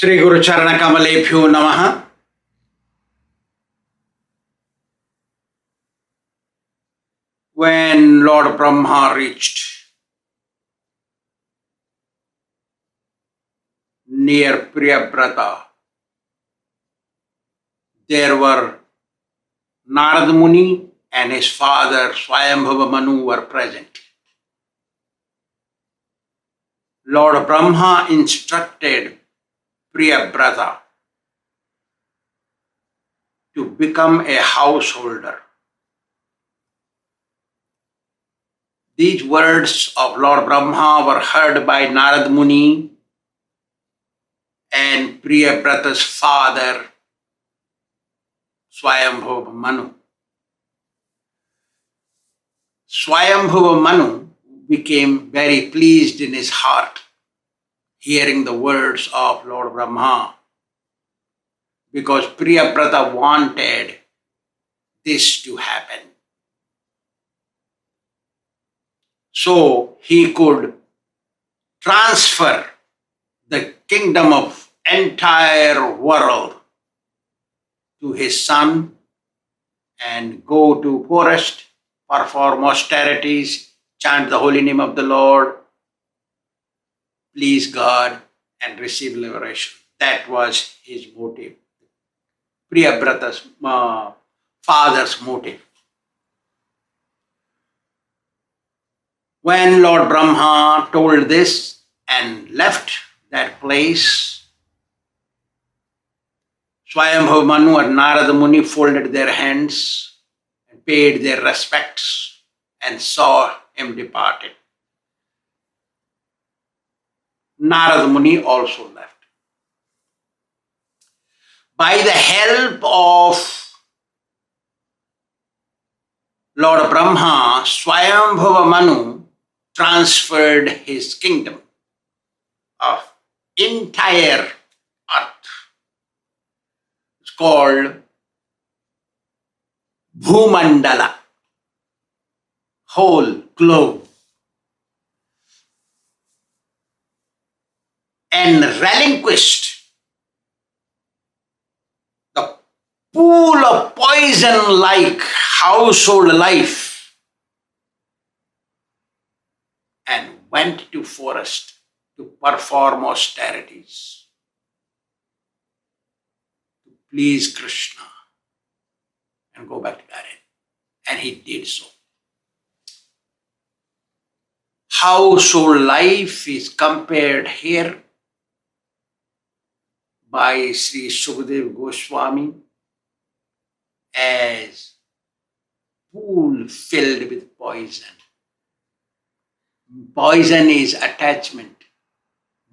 Sri Guru Charana Kamalebhyo Namaha. When Lord Brahma reached near Priyavrat, there were Narad Muni and his father Swāyambhuva Manu were present. Lord Brahma instructed Priyavrat to become a householder. These words of Lord Brahma were heard by Narad Muni and Priyavrata's father Swāyambhuva Manu. Swāyambhuva Manu became very pleased in his heart hearing the words of Lord Brahma, because Priyavrata wanted this to happen. So he could transfer the kingdom of entire world to his son and go to forest, perform austerities, chant the holy name of the Lord, please God, and receive liberation. That was his motive, Priyavrata's father's motive. When Lord Brahma told this and left that place, Swāyambhuva Manu and Narada Muni folded their hands and paid their respects and saw him departed. Narada Muni also left. By the help of Lord Brahma, Swāyambhuva Manu transferred his kingdom of entire earth. It's called Bhūmandala, whole globe, and relinquished the pool of poison-like household life and went to forest to perform austerities to please Kṛṣṇa and go back to Garden. And he did so. Household life is compared here by Sri Sukadeva Goswami as pool filled with poison. Poison is attachment,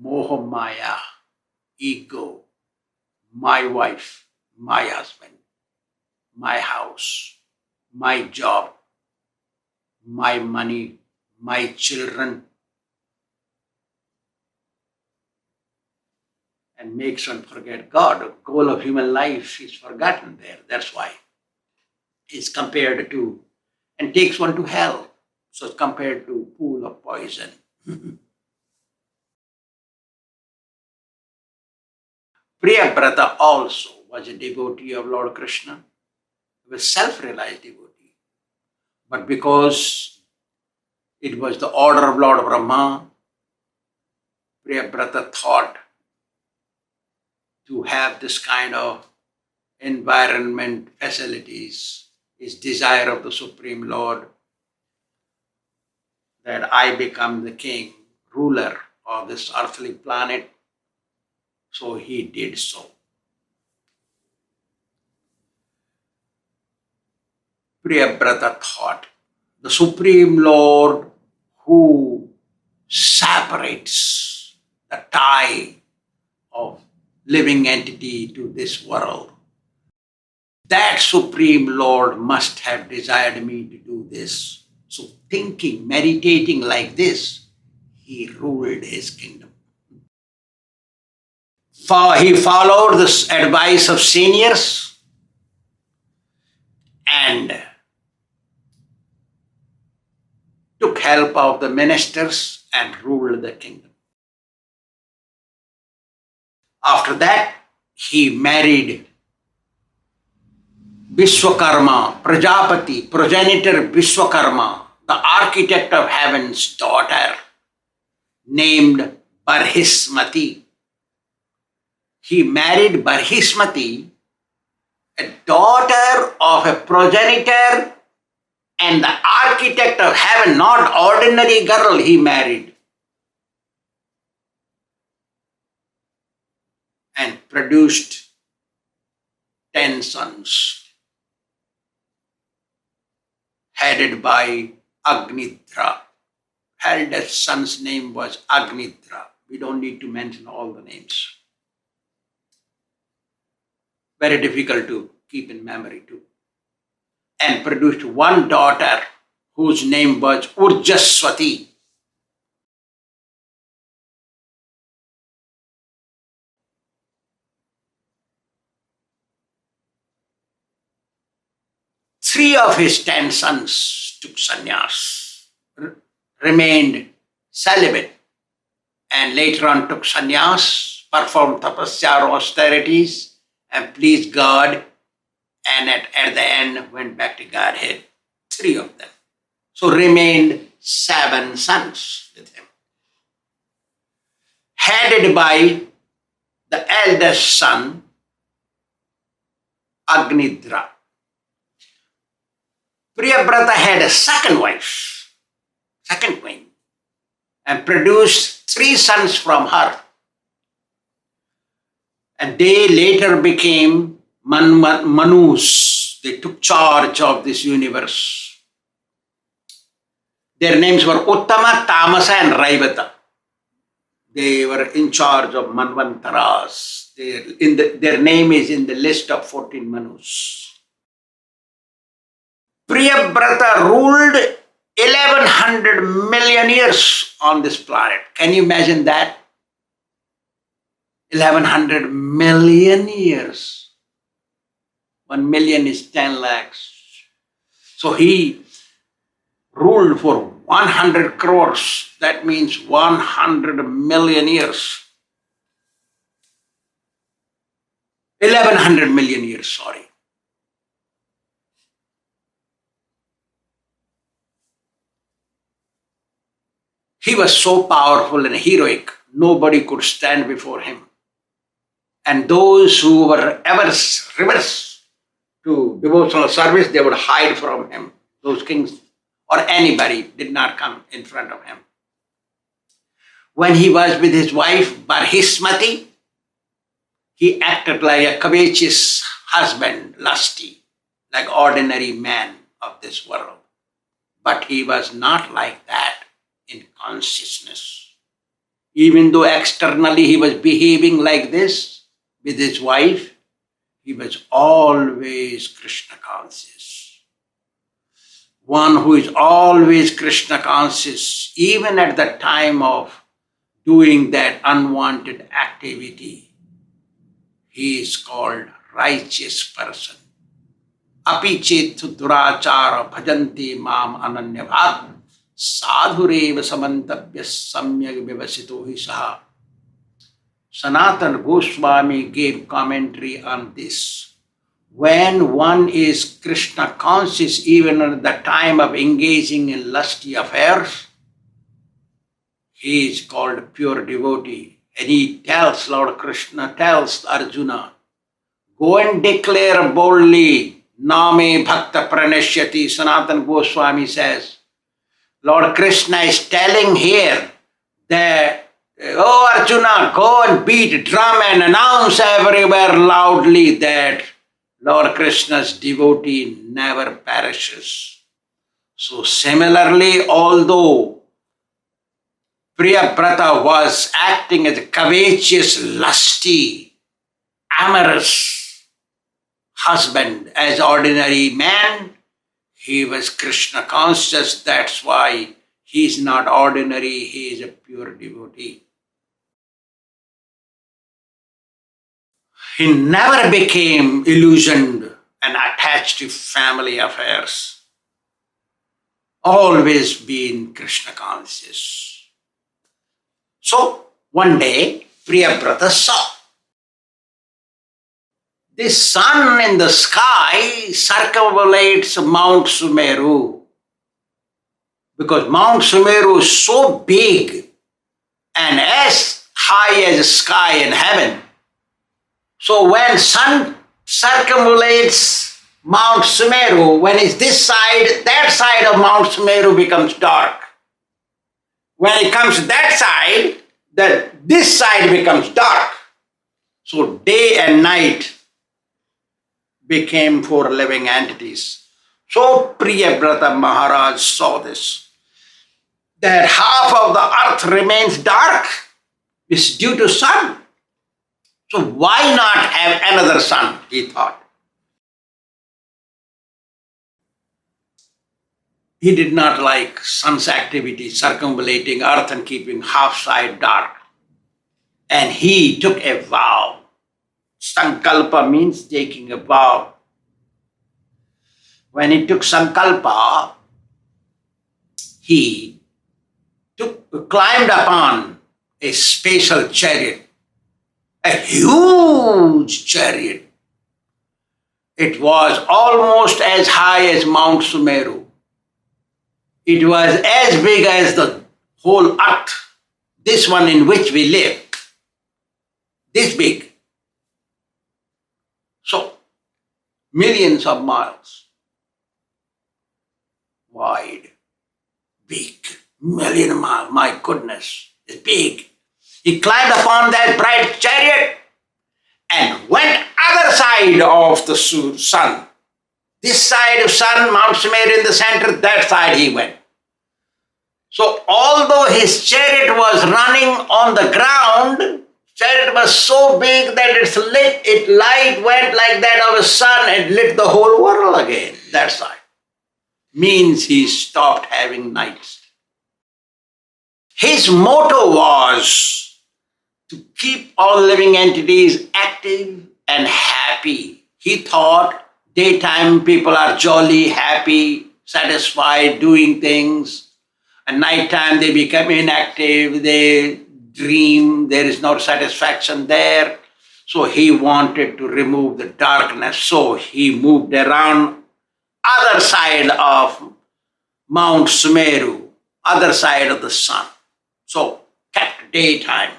moha maya, ego, my wife, my husband, my house, my job, my money, my children, and makes one forget God. The goal of human life is forgotten there. That's why it's compared to, and takes one to hell. So it's compared to pool of poison. Priyavrata also was a devotee of Lord Kṛṣṇa. He was a self-realized devotee. But because it was the order of Lord Brahma, Priyavrata thought to have this kind of environment, facilities, his desire of the Supreme Lord, that I become the king, ruler of this earthly planet. So he did so. Priyavrata thought, the Supreme Lord who separates the tie of living entity to this world, that Supreme Lord must have desired me to do this. So thinking, meditating like this, he ruled his kingdom. For he followed the advice of seniors and took help of the ministers and ruled the kingdom. After that, he married Vishwakarma, Prajapati, progenitor Vishwakarma, the architect of heaven's daughter, named Barhismati. He married Barhismati, a daughter of a progenitor and the architect of heaven, not ordinary girl he married. And produced 10 sons, headed by Agnidra. Eldest son's name was Agnidra. We don't need to mention all the names. Very difficult to keep in memory too. And produced one daughter whose name was Urjaswati. Three of his 10 sons took sannyas, remained celibate, and later on took sannyas, performed tapasya or austerities, and pleased God, and at the end went back to Godhead. 3 of them. So remained 7 sons with him, headed by the eldest son, Agnidra. Priyavrata had a second wife, second queen, and produced 3 sons from her. And they later became Manus. They took charge of this universe. Their names were Uttama, Tamasa, and Raivata. They were in charge of Manvantaras. Their name is in the list of 14 Manus. Priyavrata ruled 1100 million years on this planet. Can you imagine that? 1100 million years. 1 million is 10 lakhs. So he ruled for 100 crores. That means 100 million years. 1100 million years, sorry. He was so powerful and heroic, nobody could stand before him. And those who were ever reverse to devotional service, they would hide from him. Those kings or anybody did not come in front of him. When he was with his wife Barhismati, he acted like a covetous husband, lusty, like ordinary man of this world. But he was not like that in consciousness. Even though externally he was behaving like this with his wife, he was always Kṛṣṇa conscious. One who is always Kṛṣṇa conscious, even at the time of doing that unwanted activity, he is called righteous person. Api chetu durāchāra bhajanti mam ananyabhat sadhureva samantabhya samyak vivasito hi saha. Sanatana Goswami gave commentary on this. When one is Kṛṣṇa conscious, even at the time of engaging in lusty affairs, he is called a pure devotee. And he tells, Lord Kṛṣṇa tells Arjuna, go and declare boldly, Name Bhakta Pranashyati. Sanatana Goswami says, Lord Kṛṣṇa is telling here that, oh Arjuna, go and beat drum and announce everywhere loudly that Lord Kṛṣṇa's devotee never perishes. So similarly, although Priyavrata was acting as a covetous, lusty, amorous husband, as ordinary man, he was Kṛṣṇa conscious. That's why he is not ordinary, he is a pure devotee. He never became illusioned and attached to family affairs. Always been Kṛṣṇa conscious. So one day, Priyavrata saw This sun in the sky circumambulates Mount Sumeru, because Mount Sumeru is so big and as high as the sky in heaven. So when sun circumambulates Mount Sumeru, when it's this side, that side of Mount Sumeru becomes dark. When it comes to that side, this side becomes dark. So day and night became four living entities. So Priyavrat Maharaj saw this, that half of the earth remains dark is due to sun. So why not have another sun, he thought. He did not like sun's activity circumambulating earth and keeping half side dark. And he took a vow. Sankalpa means taking a vow. When he took Sankalpa, he climbed upon a special chariot, a huge chariot. It was almost as high as Mount Sumeru. It was as big as the whole earth, this one in which we live, this big. So, millions of miles wide, big, million miles, my goodness, it's big. He climbed upon that bright chariot and went other side of the sun. This side of sun, Mount Sumeru in the center, that side he went. So although his chariot was running on the ground, chariot was so big that its light went like that of a sun and lit the whole world again, that side. Means he stopped having nights. His motto was to keep all living entities active and happy. He thought daytime people are jolly, happy, satisfied, doing things. At nighttime they become inactive, they dream, there is no satisfaction there. So he wanted to remove the darkness. So he moved around other side of Mount Sumeru, other side of the sun. So kept daytime.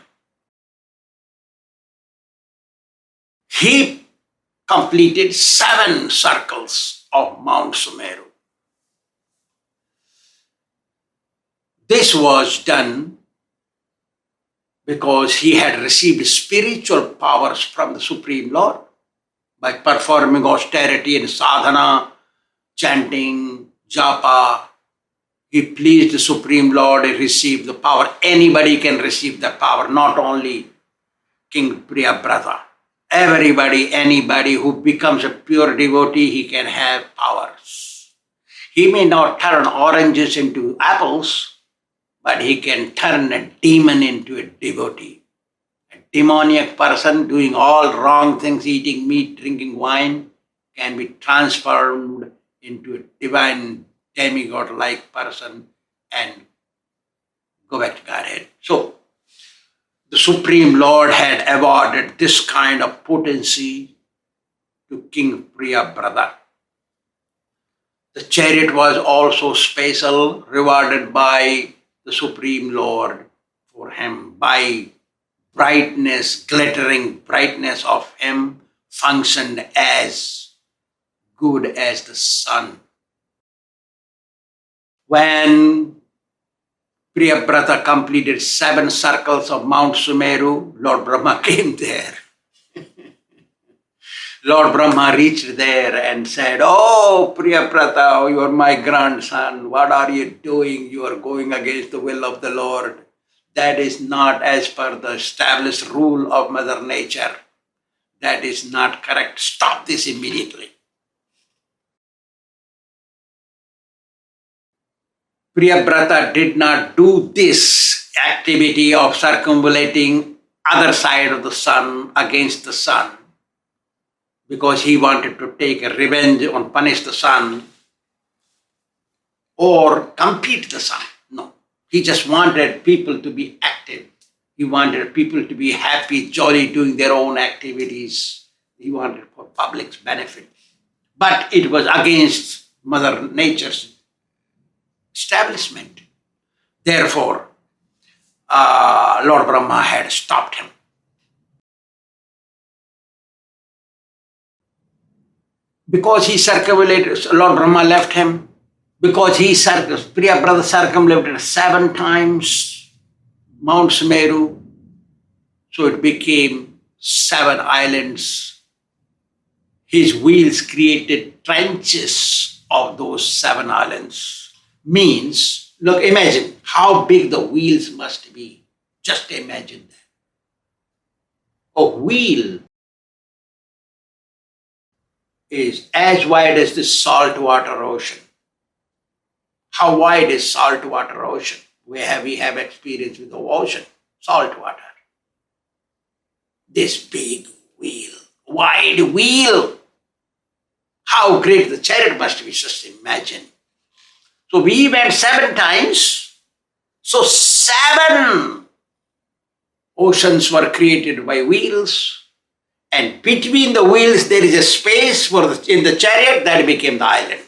He completed 7 circles of Mount Sumeru. This was done because he had received spiritual powers from the Supreme Lord by performing austerity and sadhana, chanting, japa. He pleased the Supreme Lord, he received the power. Anybody can receive the power, not only King Priyavrata. Everybody, anybody who becomes a pure devotee, he can have powers. He may not turn oranges into apples, but he can turn a demon into a devotee. A demoniac person doing all wrong things, eating meat, drinking wine, can be transformed into a divine demigod-like person and go back to Godhead. So, the Supreme Lord had awarded this kind of potency to King Priyavrata. The chariot was also special, rewarded by the Supreme Lord for him. By brightness, glittering brightness of him, functioned as good as the sun. When Priyavrata completed 7 circles of Mount Sumeru, Lord Brahma came there. Lord Brahma reached there and said, "Oh, Priyavrata, you are my grandson. What are you doing? You are going against the will of the Lord. That is not as per the established rule of Mother Nature. That is not correct. Stop this immediately." Priyavrata did not do this activity of circumambulating other side of the sun against the sun because he wanted to take a revenge on punish the sun or compete the sun. No, he just wanted people to be active. He wanted people to be happy, jolly, doing their own activities. He wanted for public's benefit. But it was against Mother Nature's establishment. Therefore, Lord Brahma had stopped him. Because he circumambulated, Lord Brahma left him. Because Priyavrat circumambulated 7 times Mount Sumeru. So it became 7 islands. His wheels created trenches of those 7 islands. Means, look, imagine how big the wheels must be. Just imagine that. A wheel is as wide as the saltwater ocean. How wide is saltwater ocean? We have experience with the ocean, saltwater. This big wheel, wide wheel. How great the chariot must be, just imagine. So we went 7 times. So 7 oceans were created by wheels. And between the wheels there is a space in the chariot that became the island.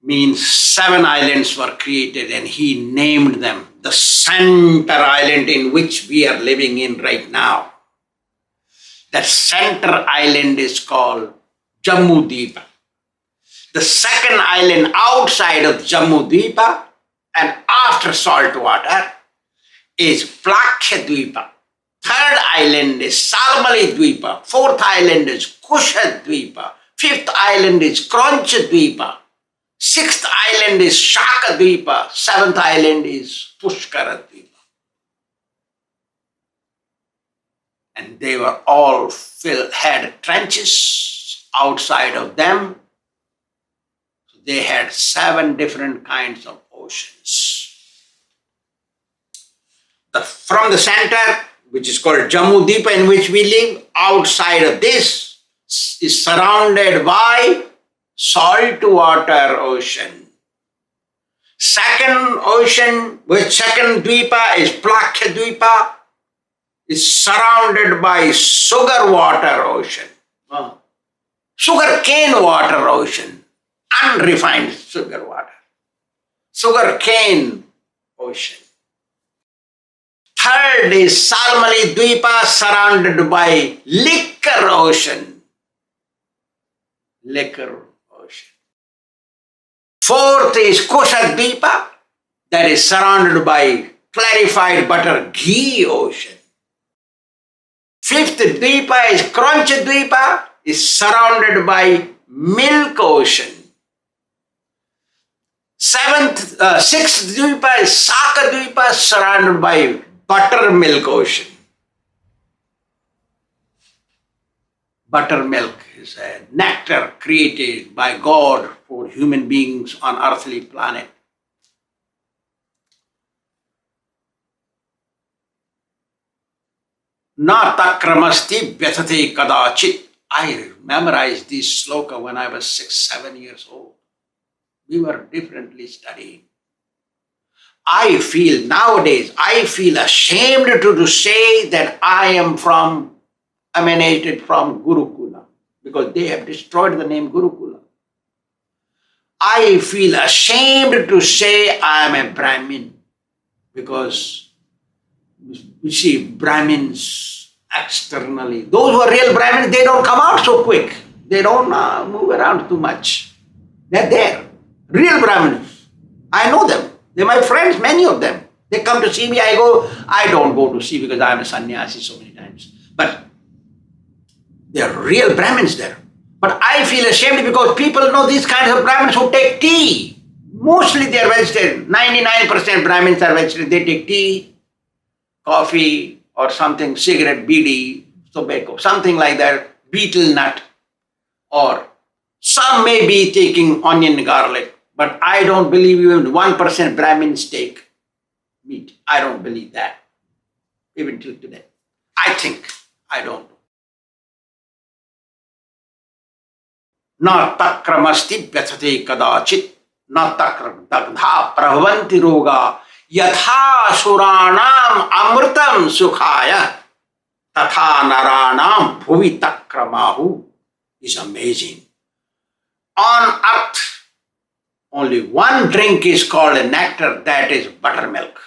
Means 7 islands were created and he named them. The center island in which we are living in right now. That center island is called Jammu Dweepa. The second island outside of Jammu Dweepa and after saltwater is Plakya Dweepa. Third island is Salmali Dweepa. Fourth island is Kusha Dweepa. Fifth island is Kṛṣṇa Dweepa. 6th island is Shaka Dweepa. 7th island is Pushkara Dweepa. And they were all had trenches outside of them. So they had 7 different kinds of oceans. From the center, which is called Jammu Dweepa, in which we live, outside of this is surrounded by saltwater ocean. Second ocean, which second Dweepa is Plakya Dweepa, is surrounded by sugar water ocean. Sugar cane water ocean. Unrefined sugar water. Sugar cane ocean. Third is Salmali Dweepa, surrounded by liquor ocean. Liquor ocean. Fourth is Kusha Dweepa, that is surrounded by clarified butter ghee ocean. Fifth Dweepa is Kṛṣṇa Dweepa, is surrounded by milk ocean. Sixth Dweepa is Saka Dweepa, surrounded by buttermilk ocean. Buttermilk is a nectar created by God for human beings on earthly planet. Na takramasti vyatate kadachit. I memorized this sloka when I was 6-7 years old. We were differently studying. I feel nowadays, ashamed to say that I am emanated from Gurukula, because they have destroyed the name Gurukula. I feel ashamed to say I am a Brahmin, because you see, Brahmins externally, those who are real Brahmins, they don't come out so quick. They don't move around too much. They're there. Real Brahmins. I know them. They're my friends, many of them. They come to see me, I don't go to see because I am a sannyasi so many times. But they're real Brahmins there. But I feel ashamed because people know these kinds of Brahmins who take tea. Mostly they are vegetarian. 99% Brahmins are vegetarian. They take tea, coffee, or something, cigarette, bidi, tobacco, something like that, betel nut, or some may be taking onion, garlic, but I don't believe even 1% Brahmins take meat. I don't believe that, even till today. I think, I don't know. Na takramasti vyathate kadachit, na takram dagdha prabhavanti roga, Yatha suranam amritam sukhaya tatha naranam bhuvi takramahu is amazing. On earth, only one drink is called a nectar, that is buttermilk.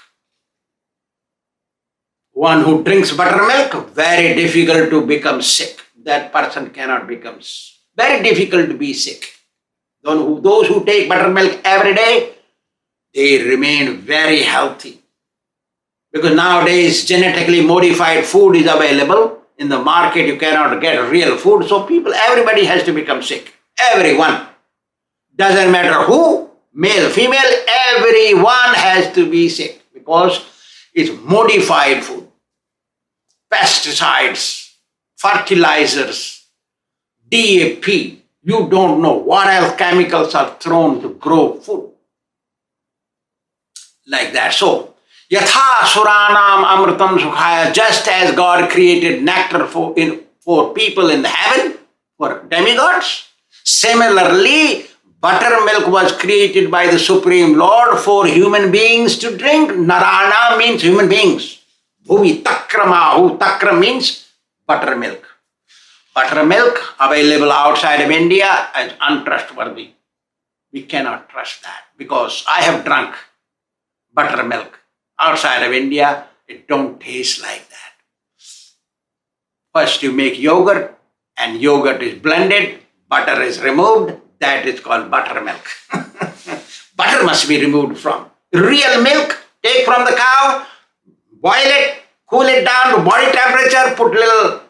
One who drinks buttermilk, very difficult to become sick. That person cannot become very difficult to be sick. Those who take buttermilk every day, they remain very healthy. Because nowadays genetically modified food is available. In the market you cannot get real food. So everybody has to become sick. Everyone. Doesn't matter who, male, female, everyone has to be sick. Because it's modified food. Pesticides, fertilizers, DAP. You don't know what else chemicals are thrown to grow food. Like that. So, Yatha Suranam Amritam Sukhaya, just as God created nectar for people in the heaven, for demigods, similarly, buttermilk was created by the Supreme Lord for human beings to drink. Narana means human beings. Bhuvi takramahu, takra means buttermilk. Buttermilk available outside of India is untrustworthy. We cannot trust that because I have drunk buttermilk outside of India. It don't taste like that. First you make yogurt and yogurt is blended, butter is removed, that is called buttermilk. Butter must be removed from. Real milk, take from the cow, boil it, cool it down to body temperature, put little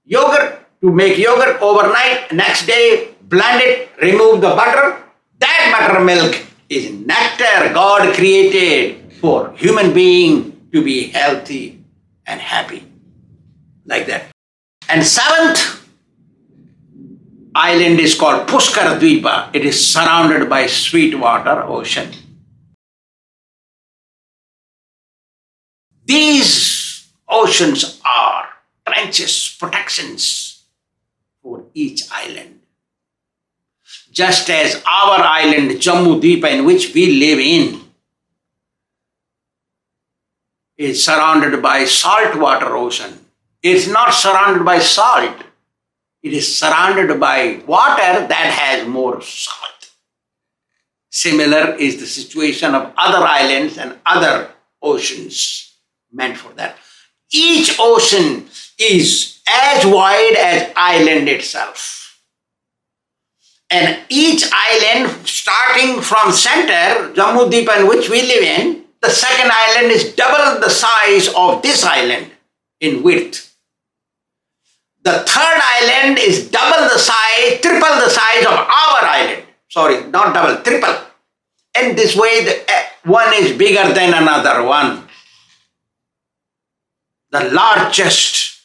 yogurt to make yogurt overnight, next day blend it, remove the butter. That buttermilk is nectar God created for human being to be healthy and happy. Like that. And seventh island is called Pushkara Dvipa. It is surrounded by sweet water ocean. These oceans are trenches, protections for each island. Just as our island, Jammu Dvipa, in which we live in, is surrounded by saltwater ocean. It's not surrounded by salt. It is surrounded by water that has more salt. Similar is the situation of other islands and other oceans meant for that. Each ocean is as wide as island itself. And each island, starting from center, Jammu Dvipa, in which we live in, the second island is double the size of this island in width. The third island is double the size, triple the size of our island. Sorry, not double, triple. And this way, one is bigger than another one. The largest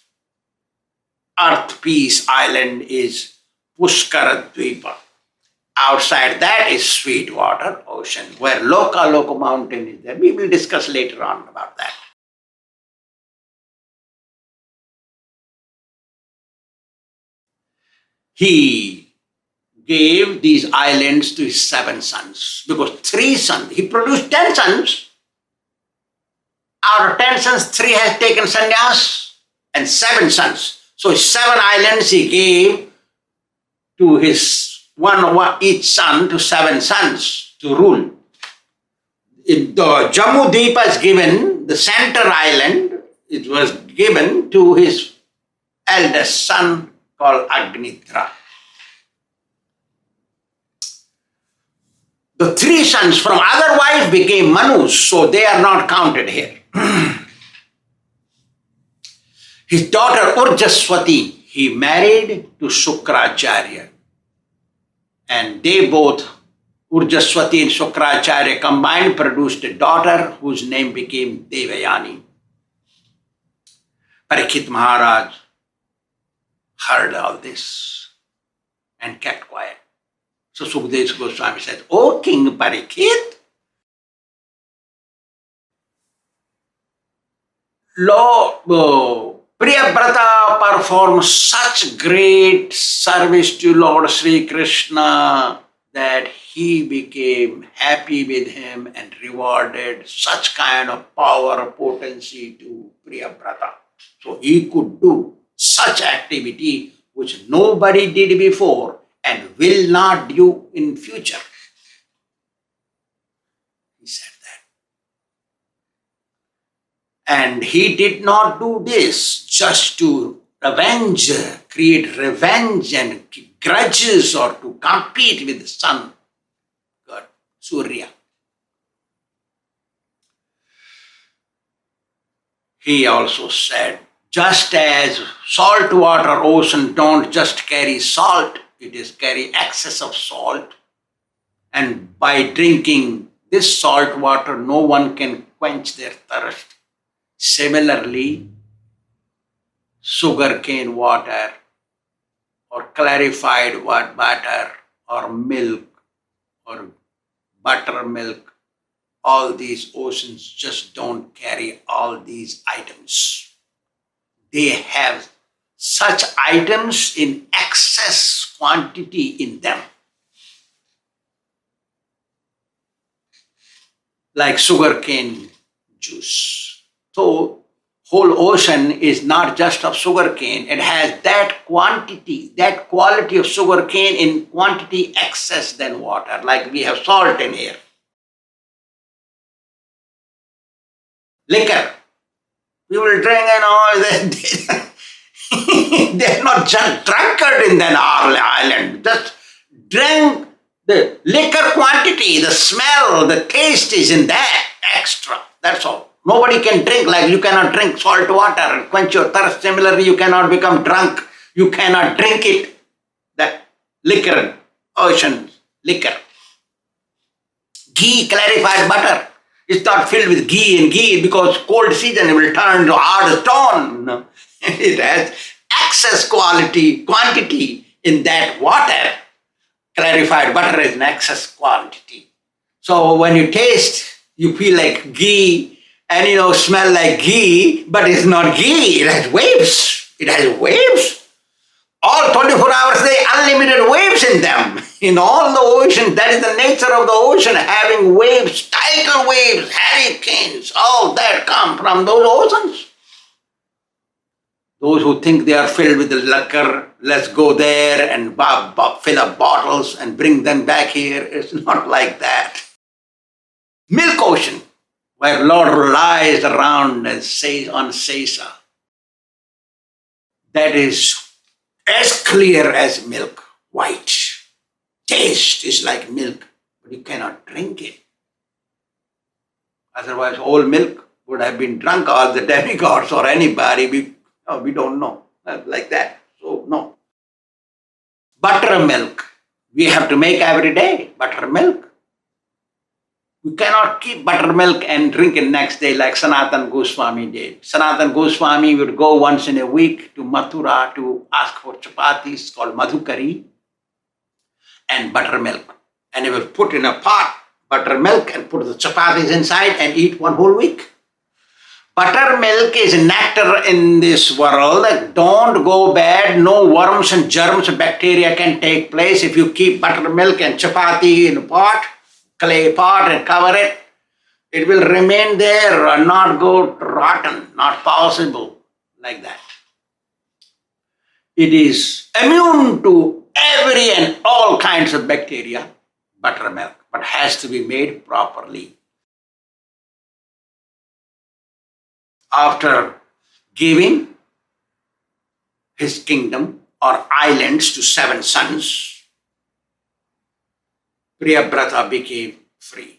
earth piece island is Pushkara Dvipa. Outside that is Sweetwater Ocean, where Loka mountain is there. We will discuss later on about that. He gave these islands to his 7 sons, because 3 sons, he produced 10 sons. Out of 10 sons, 3 has taken sannyas and 7 sons. So 7 islands he gave to his one each son to 7 sons to rule. The Jammu Dvipa is given, the center island, it was given to his eldest son called Agnitra. The 3 sons from other wives became Manus, so they are not counted here. His daughter Urjaswati, he married to Shukracharya. And they both, Urjaswati and Shukracharya combined, produced a daughter whose name became Devayani. Parikshit Maharaj heard all this and kept quiet. So Sukadeva Goswami said, "O King Parikshit, Lord Priyavrata performed such great service to Lord Sri Kṛṣṇa that he became happy with him and rewarded such kind of power, potency to Priyavrata. So he could do such activity which nobody did before and will not do in future. He said that. And he did not do this just to create revenge and grudges or to compete with the sun god, Surya. He also said, just as saltwater ocean don't just carry salt, it is carry excess of salt. And by drinking this salt water, no one can quench their thirst. Similarly, sugarcane water or clarified butter or milk or buttermilk, all these oceans just don't carry all these items. They have such items in excess quantity in them. Like sugarcane juice. So whole ocean is not just of sugarcane. It has that quantity, that quality of sugarcane in quantity excess than water. Like we have salt in here. Liquor. People drink and all that. They're not just drunkard in that island. Just drink the liquor quantity, the smell, the taste is in that extra. That's all. Nobody can drink like you cannot drink salt water and quench your thirst. Similarly, you cannot become drunk. You cannot drink it. That liquor, ocean liquor. Ghee, clarified butter. It's not filled with ghee and ghee because cold season it will turn to hard stone. No. It has excess quantity in that water. Clarified butter is an excess quantity. So when you taste, you feel like ghee and smell like ghee, but it's not ghee. It has waves. It has waves. All 24 hours, there are unlimited waves in them. In all the ocean, that is the nature of the ocean, having waves, tidal waves, hurricanes, all that come from those oceans. Those who think they are filled with the liquor, let's go there and fill up bottles and bring them back here. It's not like that. Milk ocean, where Lord lies around and says on Sesa. That is as clear as milk, white. Taste is like milk, but you cannot drink it. Otherwise, all milk would have been drunk, all the demigods or anybody. We don't know. Like that. So, no. Buttermilk. We have to make every day buttermilk. We cannot keep buttermilk and drink it next day like Sanatana Goswami did. Sanatana Goswami would go once in a week to Mathura to ask for chapatis called madhukari and buttermilk. And he will put in a pot buttermilk and put the chapatis inside and eat one whole week. Buttermilk is nectar in this world that don't go bad. No worms and germs and bacteria can take place if you keep buttermilk and chapati in a pot, clay pot, and cover it. It will remain there and not go rotten, not possible like that. It is immune to every and all kinds of bacteria, buttermilk, but has to be made properly. After giving his kingdom or islands to 7 sons, Priyavrata became free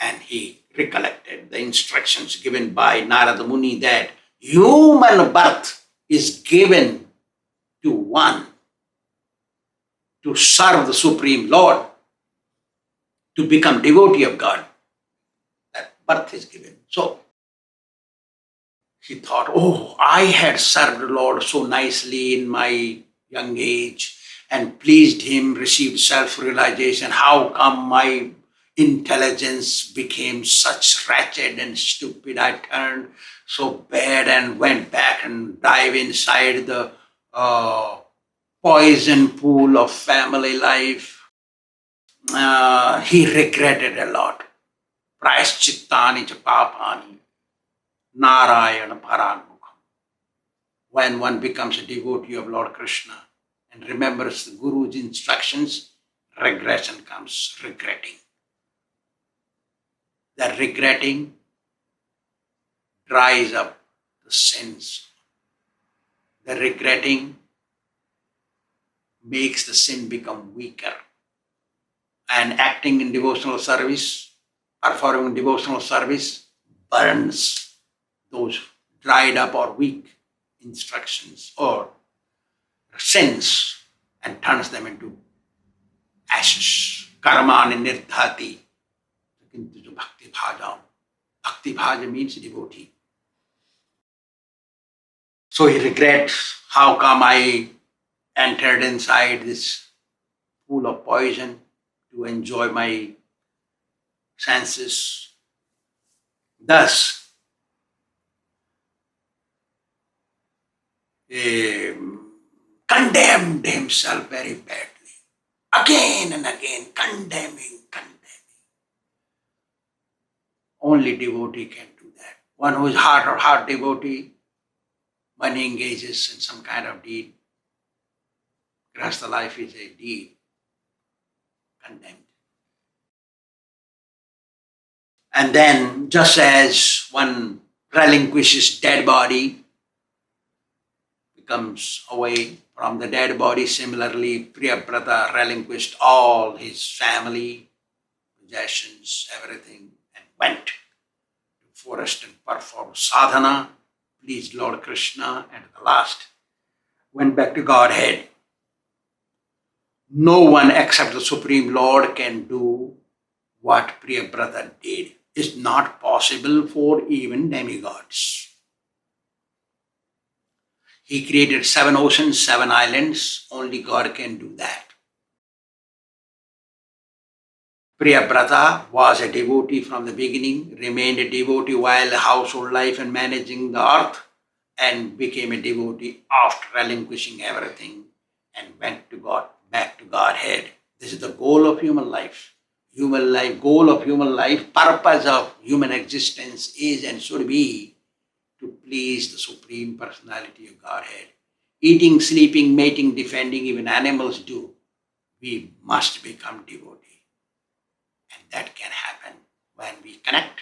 and he recollected the instructions given by Narada Muni that human birth is given to one to serve the Supreme Lord, to become devotee of God. That birth is given. So, he thought, I had served the Lord so nicely in my young age and pleased him, received self-realization. How come my intelligence became such wretched and stupid? I turned so bad and went back and dived inside the poison pool of family life. he regretted a lot. Prayaschittani cha papani narayana paranmukham. When one becomes a devotee of Lord Krishna and remembers the Guru's instructions, regression comes, regretting. That regretting dries up the sins. The regretting makes the sin become weaker. And acting in devotional service, performing devotional service, burns those dried up or weak instructions or sins and turns them into ashes. Karmani nirdhati. Bhakti bhaja. Bhakti bhaja means devotee. So he regrets, how come I entered inside this pool of poison to enjoy my senses. Thus, condemned himself very badly. Again and again, condemning. Only devotee can do that. One who is heart devotee, when he engages in some kind of deed, Kṛṣṇa life is a deed, condemned. And then, just as one relinquishes dead body, becomes away from the dead body, similarly, Priyavrat relinquished all his family, possessions, everything, and went to the forest and performed sadhana, pleased Lord Krishna, and at the last went back to Godhead. No one except the Supreme Lord can do what Priyavrat did. It's not possible for even demigods. He created 7 oceans, 7 islands. Only God can do that. Priyavrat was a devotee from the beginning, remained a devotee while household life and managing the earth, and became a devotee after relinquishing everything and went to God, back to Godhead. This is the goal of human life. Goal of human life, purpose of human existence is and should be to please the Supreme Personality of Godhead. Eating, sleeping, mating, defending, even animals do. We must become devotee. And that can happen when we connect